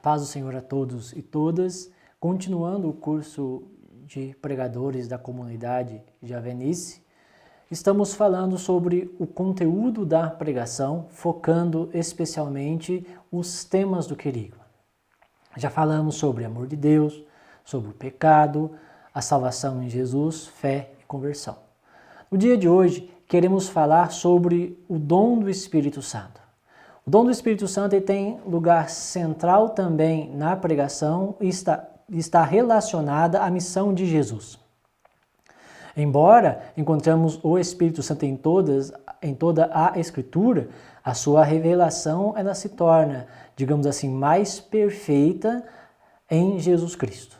Paz do Senhor a todos e todas. Continuando o curso de pregadores da comunidade de Avenice, estamos falando sobre o conteúdo da pregação, focando especialmente os temas do querigma. Já falamos sobre amor de Deus, sobre o pecado, a salvação em Jesus, fé e conversão. No dia de hoje, queremos falar sobre o dom do Espírito Santo. O dom do Espírito Santo tem lugar central também na pregação e está relacionada à missão de Jesus. Embora encontramos o Espírito Santo em toda a Escritura, a sua revelação ela se torna, digamos assim, mais perfeita em Jesus Cristo.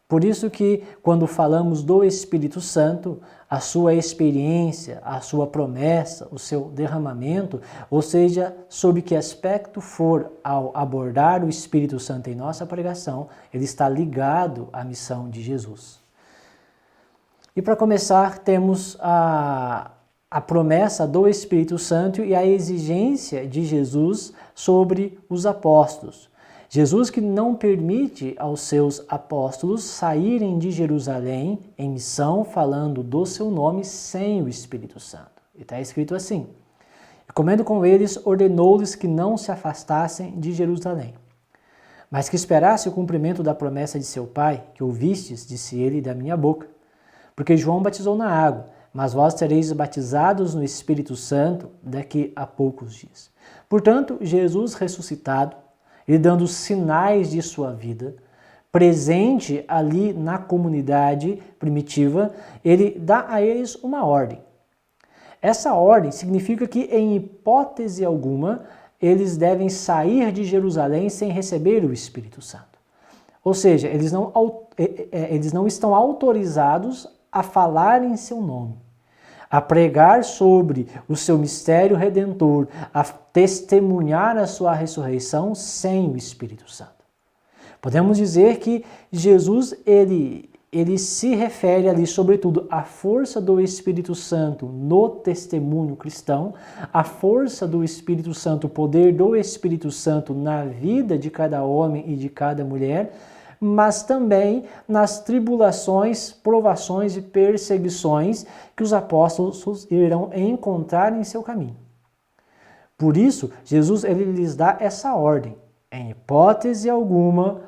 Por isso que quando falamos do Espírito Santo, a sua experiência, a sua promessa, o seu derramamento, ou seja, sob que aspecto for ao abordar o Espírito Santo em nossa pregação, ele está ligado à missão de Jesus. E para começar, temos a promessa do Espírito Santo e a exigência de Jesus sobre os apóstolos. Jesus que não permite aos seus apóstolos saírem de Jerusalém em missão falando do seu nome sem o Espírito Santo. E está escrito assim: e comendo com eles, ordenou-lhes que não se afastassem de Jerusalém, mas que esperasse o cumprimento da promessa de seu Pai, que ouvistes, disse ele, da minha boca. Porque João batizou na água, mas vós sereis batizados no Espírito Santo daqui a poucos dias. Portanto, Jesus ressuscitado, ele dando sinais de sua vida, presente ali na comunidade primitiva, ele dá a eles uma ordem. Essa ordem significa que, em hipótese alguma, eles devem sair de Jerusalém sem receber o Espírito Santo. Ou seja, eles não estão autorizados a falar em seu nome, a pregar sobre o seu mistério redentor, a testemunhar a sua ressurreição sem o Espírito Santo. Podemos dizer que Jesus, ele se refere ali, sobretudo, à força do Espírito Santo no testemunho cristão, à força do Espírito Santo, o poder do Espírito Santo na vida de cada homem e de cada mulher, mas também nas tribulações, provações e perseguições que os apóstolos irão encontrar em seu caminho. Por isso, Jesus ele lhes dá essa ordem: em hipótese alguma,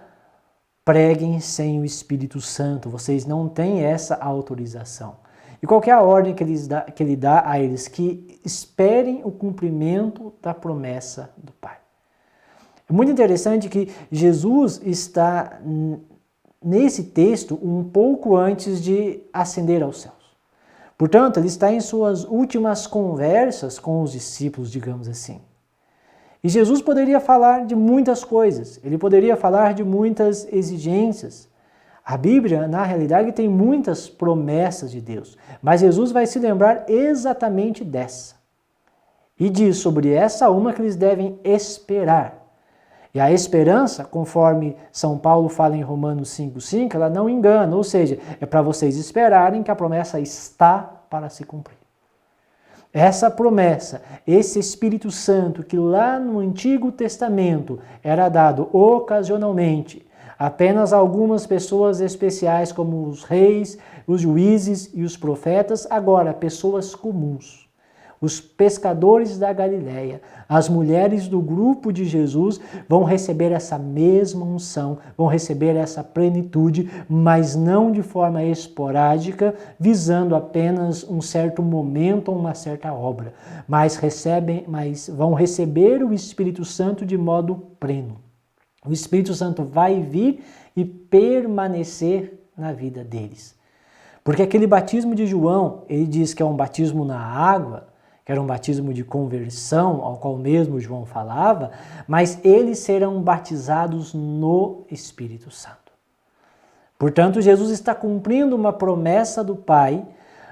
preguem sem o Espírito Santo, vocês não têm essa autorização. E qual que é a ordem que ele dá a eles? Que esperem o cumprimento da promessa do Pai. É muito interessante que Jesus está, nesse texto, um pouco antes de ascender aos céus. Portanto, ele está em suas últimas conversas com os discípulos, digamos assim. E Jesus poderia falar de muitas coisas, ele poderia falar de muitas exigências. A Bíblia, na realidade, tem muitas promessas de Deus, mas Jesus vai se lembrar exatamente dessa. E diz sobre essa uma que eles devem esperar. E a esperança, conforme São Paulo fala em Romanos 5,5, ela não engana, ou seja, é para vocês esperarem que a promessa está para se cumprir. Essa promessa, esse Espírito Santo que lá no Antigo Testamento era dado ocasionalmente, apenas a algumas pessoas especiais como os reis, os juízes e os profetas, agora pessoas comuns. Os pescadores da Galileia, as mulheres do grupo de Jesus vão receber essa mesma unção, vão receber essa plenitude, mas não de forma esporádica, visando apenas um certo momento ou uma certa obra, mas vão receber o Espírito Santo de modo pleno. O Espírito Santo vai vir e permanecer na vida deles. Porque aquele batismo de João, ele diz que é um batismo na água, que era um batismo de conversão, ao qual mesmo João falava, mas eles serão batizados no Espírito Santo. Portanto, Jesus está cumprindo uma promessa do Pai,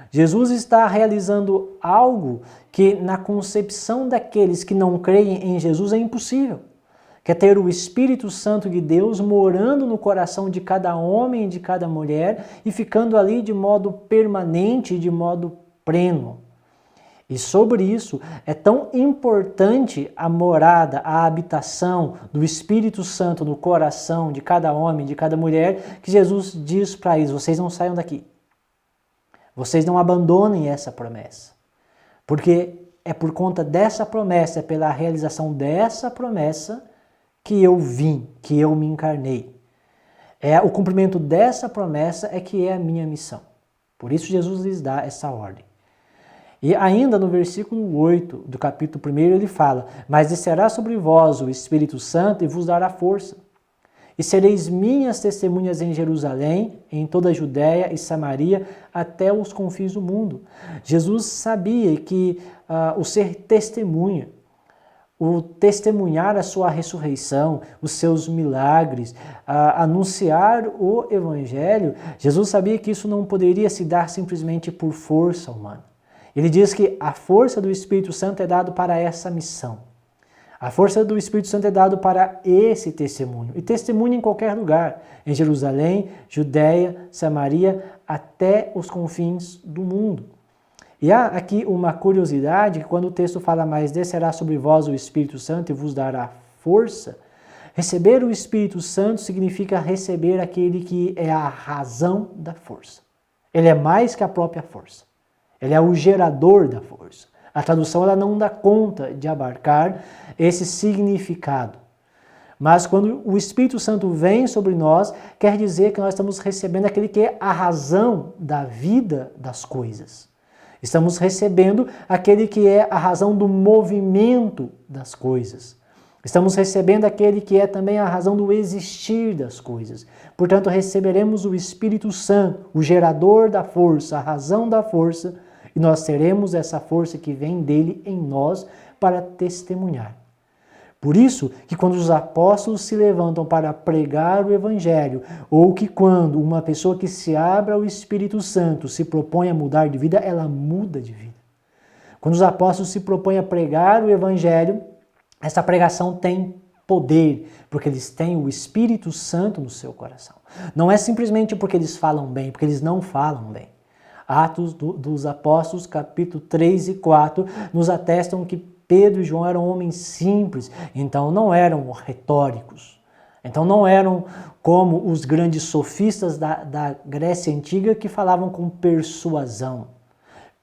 Jesus está realizando algo que na concepção daqueles que não creem em Jesus é impossível, que é ter o Espírito Santo de Deus morando no coração de cada homem e de cada mulher e ficando ali de modo permanente, de modo pleno. E sobre isso é tão importante a morada, a habitação do Espírito Santo no coração de cada homem, de cada mulher, que Jesus diz para eles: vocês não saiam daqui. Vocês não abandonem essa promessa. Porque é por conta dessa promessa, é pela realização dessa promessa que eu vim, que eu me encarnei. É o cumprimento dessa promessa é que é a minha missão. Por isso Jesus lhes dá essa ordem. E ainda no versículo 8 do capítulo 1 ele fala: mas descerá sobre vós o Espírito Santo e vos dará força. E sereis minhas testemunhas em Jerusalém, em toda a Judéia e Samaria, até os confins do mundo. Jesus sabia que o ser testemunha, o testemunhar a sua ressurreição, os seus milagres, anunciar o Evangelho, Jesus sabia que isso não poderia se dar simplesmente por força humana. Ele diz que a força do Espírito Santo é dada para essa missão. A força do Espírito Santo é dada para esse testemunho. E testemunho em qualquer lugar, em Jerusalém, Judéia, Samaria, até os confins do mundo. E há aqui uma curiosidade, que quando o texto fala: mas descerá sobre vós o Espírito Santo e vos dará força, receber o Espírito Santo significa receber aquele que é a razão da força. Ele é mais que a própria força. Ele é o gerador da força. A tradução ela não dá conta de abarcar esse significado. Mas quando o Espírito Santo vem sobre nós, quer dizer que nós estamos recebendo aquele que é a razão da vida das coisas. Estamos recebendo aquele que é a razão do movimento das coisas. Estamos recebendo aquele que é também a razão do existir das coisas. Portanto, receberemos o Espírito Santo, o gerador da força, a razão da força, e nós teremos essa força que vem dele em nós para testemunhar. Por isso que quando os apóstolos se levantam para pregar o Evangelho, ou que quando uma pessoa que se abre ao Espírito Santo se propõe a mudar de vida, ela muda de vida. Quando os apóstolos se propõem a pregar o Evangelho, essa pregação tem poder, porque eles têm o Espírito Santo no seu coração. Não é simplesmente porque eles falam bem, porque eles não falam bem. Atos dos Apóstolos, capítulo 3 e 4, nos atestam que Pedro e João eram homens simples, então não eram retóricos. Então não eram como os grandes sofistas da Grécia Antiga que falavam com persuasão.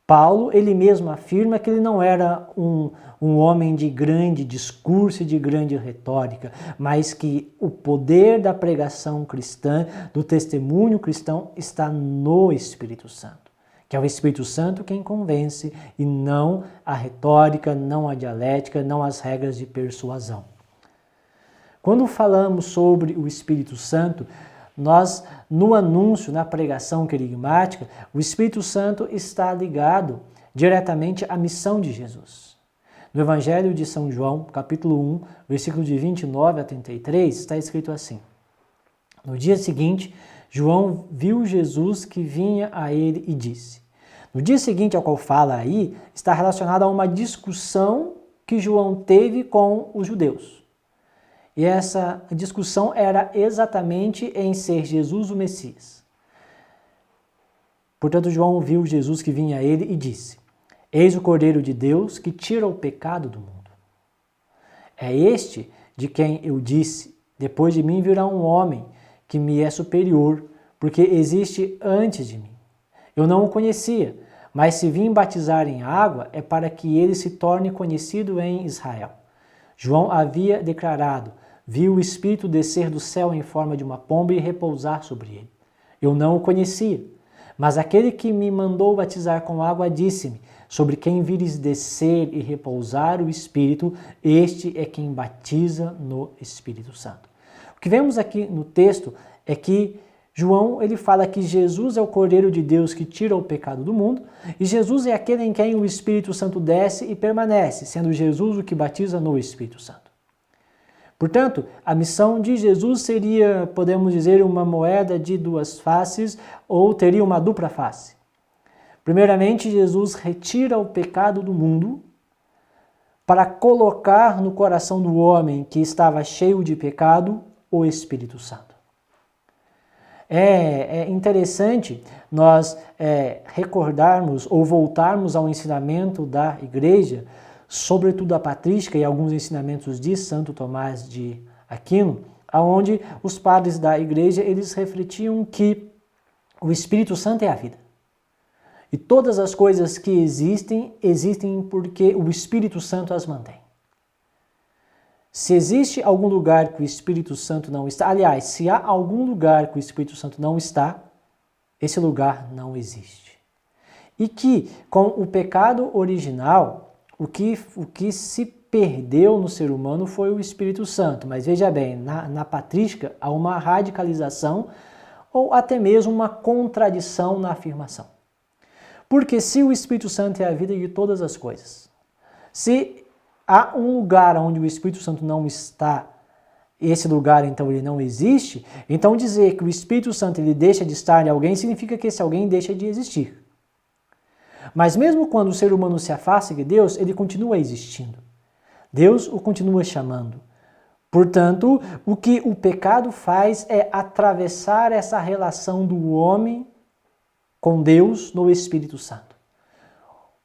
Paulo, ele mesmo afirma que ele não era um homem de grande discurso e de grande retórica, mas que o poder da pregação cristã, do testemunho cristão, está no Espírito Santo. Que é o Espírito Santo quem convence e não a retórica, não a dialética, não as regras de persuasão. Quando falamos sobre o Espírito Santo, nós, no anúncio, na pregação querigmática, o Espírito Santo está ligado diretamente à missão de Jesus. No Evangelho de São João, capítulo 1, versículo de 29 a 33, está escrito assim: no dia seguinte, João viu Jesus que vinha a ele e disse. No dia seguinte ao qual fala aí, está relacionado a uma discussão que João teve com os judeus. E essa discussão era exatamente em ser Jesus o Messias. Portanto, João viu Jesus que vinha a ele e disse: eis o Cordeiro de Deus que tira o pecado do mundo. É este de quem eu disse: depois de mim virá um homem que me é superior, porque existe antes de mim. Eu não o conhecia, mas se vim batizar em água é para que ele se torne conhecido em Israel. João havia declarado: viu o Espírito descer do céu em forma de uma pomba e repousar sobre ele. Eu não o conhecia, mas aquele que me mandou batizar com água disse-me: sobre quem vires descer e repousar o Espírito, este é quem batiza no Espírito Santo. O que vemos aqui no texto é que João ele fala que Jesus é o Cordeiro de Deus que tira o pecado do mundo, e Jesus é aquele em quem o Espírito Santo desce e permanece, sendo Jesus o que batiza no Espírito Santo. Portanto, a missão de Jesus seria, podemos dizer, uma moeda de duas faces, ou teria uma dupla face. Primeiramente, Jesus retira o pecado do mundo para colocar no coração do homem que estava cheio de pecado o Espírito Santo. É interessante nós recordarmos ou voltarmos ao ensinamento da igreja, sobretudo a patrística e alguns ensinamentos de Santo Tomás de Aquino, onde os padres da igreja eles refletiam que o Espírito Santo é a vida. E todas as coisas que existem, existem porque o Espírito Santo as mantém. Se existe algum lugar que o Espírito Santo não está, aliás, se há algum lugar que o Espírito Santo não está, esse lugar não existe. E que com o pecado original, o que se perdeu no ser humano foi o Espírito Santo. Mas veja bem, na patrística há uma radicalização ou até mesmo uma contradição na afirmação. Porque se o Espírito Santo é a vida de todas as coisas, se há um lugar onde o Espírito Santo não está, esse lugar então ele não existe, então dizer que o Espírito Santo ele deixa de estar em alguém significa que esse alguém deixa de existir. Mas mesmo quando o ser humano se afasta de Deus, ele continua existindo. Deus o continua chamando. Portanto, o que o pecado faz é atravessar essa relação do homem com Deus no Espírito Santo.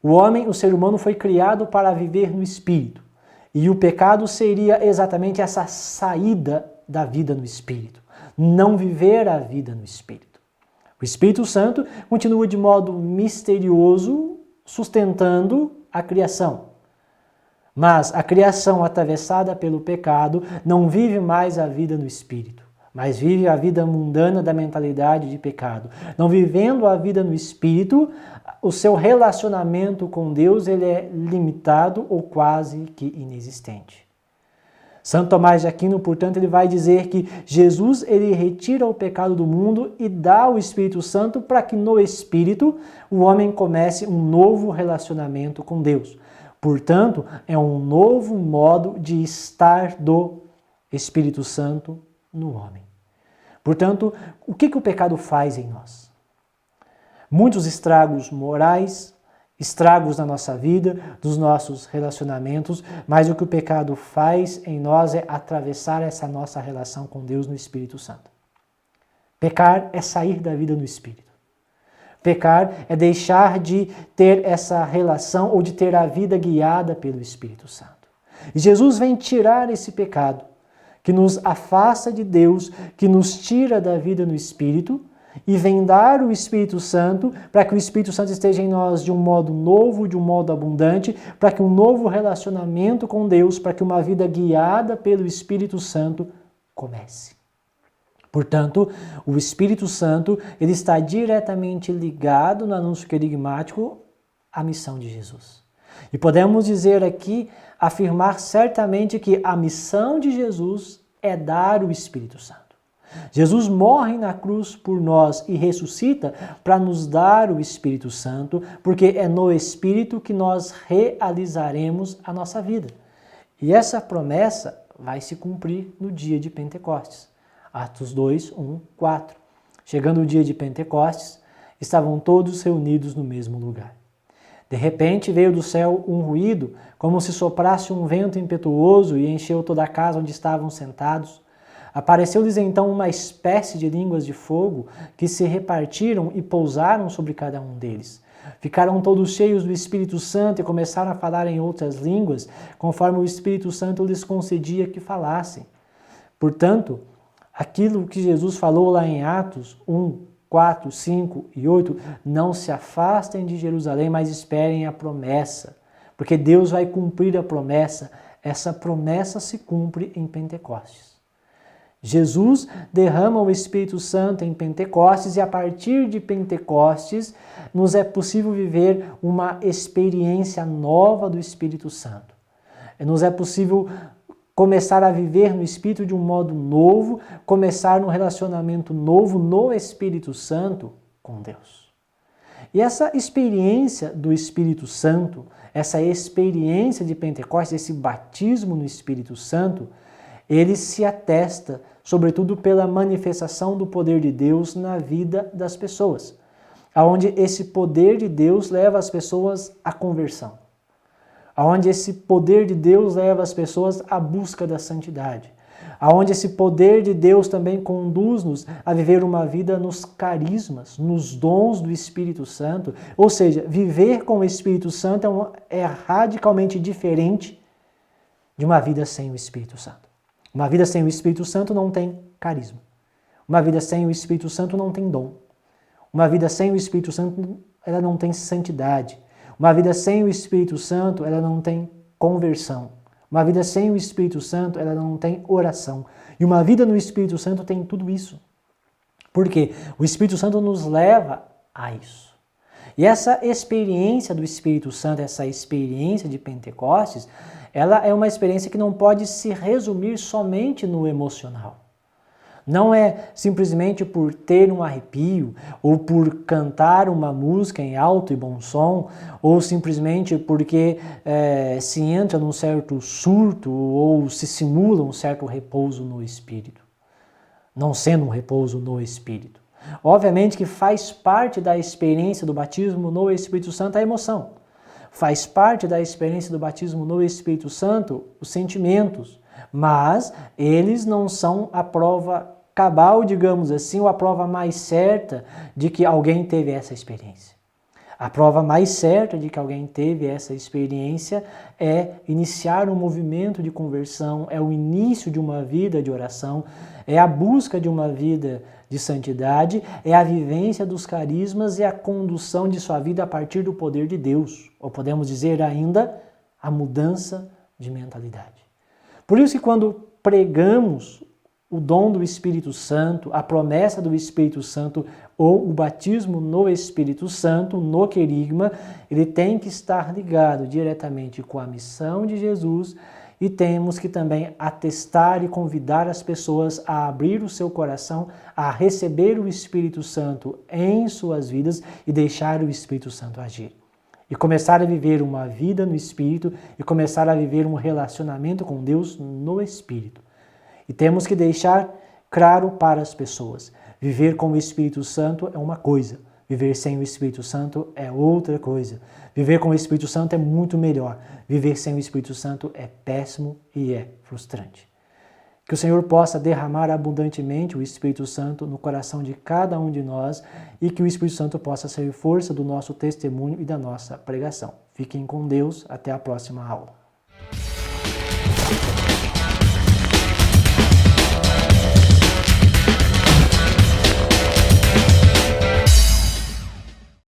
O homem, o ser humano, foi criado para viver no Espírito. E o pecado seria exatamente essa saída da vida no Espírito. Não viver a vida no Espírito. O Espírito Santo continua de modo misterioso sustentando a criação. Mas a criação atravessada pelo pecado não vive mais a vida no Espírito, mas vive a vida mundana da mentalidade de pecado. Não vivendo a vida no Espírito, o seu relacionamento com Deus ele é limitado ou quase que inexistente. Santo Tomás de Aquino, portanto, ele vai dizer que Jesus ele retira o pecado do mundo e dá o Espírito Santo para que no Espírito o homem comece um novo relacionamento com Deus. Portanto, é um novo modo de estar do Espírito Santo no homem. Portanto, o que o pecado faz em nós? Muitos estragos morais, estragos na nossa vida, dos nossos relacionamentos, mas o que o pecado faz em nós é atravessar essa nossa relação com Deus no Espírito Santo. Pecar é sair da vida no Espírito. Pecar é deixar de ter essa relação ou de ter a vida guiada pelo Espírito Santo. E Jesus vem tirar esse pecado que nos afasta de Deus, que nos tira da vida no Espírito, e vem dar o Espírito Santo para que o Espírito Santo esteja em nós de um modo novo, de um modo abundante, para que um novo relacionamento com Deus, para que uma vida guiada pelo Espírito Santo comece. Portanto, o Espírito Santo ele está diretamente ligado no anúncio querigmático à missão de Jesus. E podemos dizer aqui, afirmar certamente que a missão de Jesus é dar o Espírito Santo. Jesus morre na cruz por nós e ressuscita para nos dar o Espírito Santo, porque é no Espírito que nós realizaremos a nossa vida. E essa promessa vai se cumprir no dia de Pentecostes. Atos 2, 1, 4. Chegando o dia de Pentecostes, estavam todos reunidos no mesmo lugar. De repente veio do céu um ruído, como se soprasse um vento impetuoso e encheu toda a casa onde estavam sentados. Apareceu-lhes então uma espécie de línguas de fogo que se repartiram e pousaram sobre cada um deles. Ficaram todos cheios do Espírito Santo e começaram a falar em outras línguas, conforme o Espírito Santo lhes concedia que falassem. Portanto, aquilo que Jesus falou lá em Atos 1, 4, 5 e 8, não se afastem de Jerusalém, mas esperem a promessa, porque Deus vai cumprir a promessa. Essa promessa se cumpre em Pentecostes. Jesus derrama o Espírito Santo em Pentecostes e a partir de Pentecostes nos é possível viver uma experiência nova do Espírito Santo. Nos é possível começar a viver no Espírito de um modo novo, começar um relacionamento novo no Espírito Santo com Deus. E essa experiência do Espírito Santo, essa experiência de Pentecostes, esse batismo no Espírito Santo, ele se atesta, sobretudo pela manifestação do poder de Deus na vida das pessoas, aonde esse poder de Deus leva as pessoas à conversão, aonde esse poder de Deus leva as pessoas à busca da santidade, aonde esse poder de Deus também conduz-nos a viver uma vida nos carismas, nos dons do Espírito Santo. Ou seja, viver com o Espírito Santo é radicalmente diferente de uma vida sem o Espírito Santo. Uma vida sem o Espírito Santo não tem carisma. Uma vida sem o Espírito Santo não tem dom. Uma vida sem o Espírito Santo, ela não tem santidade. Uma vida sem o Espírito Santo, ela não tem conversão. Uma vida sem o Espírito Santo, ela não tem oração. E uma vida no Espírito Santo tem tudo isso. Por quê? O Espírito Santo nos leva a isso. E essa experiência do Espírito Santo, essa experiência de Pentecostes, ela é uma experiência que não pode se resumir somente no emocional. Não é simplesmente por ter um arrepio, ou por cantar uma música em alto e bom som, ou simplesmente porque se entra num certo surto ou se simula um certo repouso no Espírito. Não sendo um repouso no Espírito. Obviamente que faz parte da experiência do batismo no Espírito Santo a emoção. Faz parte da experiência do batismo no Espírito Santo os sentimentos, mas eles não são a prova cabal, digamos assim, ou a prova mais certa de que alguém teve essa experiência. A prova mais certa de que alguém teve essa experiência é iniciar um movimento de conversão, é o início de uma vida de oração, é a busca de uma vida de santidade, é a vivência dos carismas e a condução de sua vida a partir do poder de Deus. Ou podemos dizer ainda, a mudança de mentalidade. Por isso que quando pregamos o dom do Espírito Santo, a promessa do Espírito Santo ou o batismo no Espírito Santo, no querigma, ele tem que estar ligado diretamente com a missão de Jesus e temos que também atestar e convidar as pessoas a abrir o seu coração, a receber o Espírito Santo em suas vidas e deixar o Espírito Santo agir. E começar a viver uma vida no Espírito e começar a viver um relacionamento com Deus no Espírito. E temos que deixar claro para as pessoas, viver com o Espírito Santo é uma coisa, viver sem o Espírito Santo é outra coisa. Viver com o Espírito Santo é muito melhor, viver sem o Espírito Santo é péssimo e é frustrante. Que o Senhor possa derramar abundantemente o Espírito Santo no coração de cada um de nós e que o Espírito Santo possa ser força do nosso testemunho e da nossa pregação. Fiquem com Deus, até a próxima aula.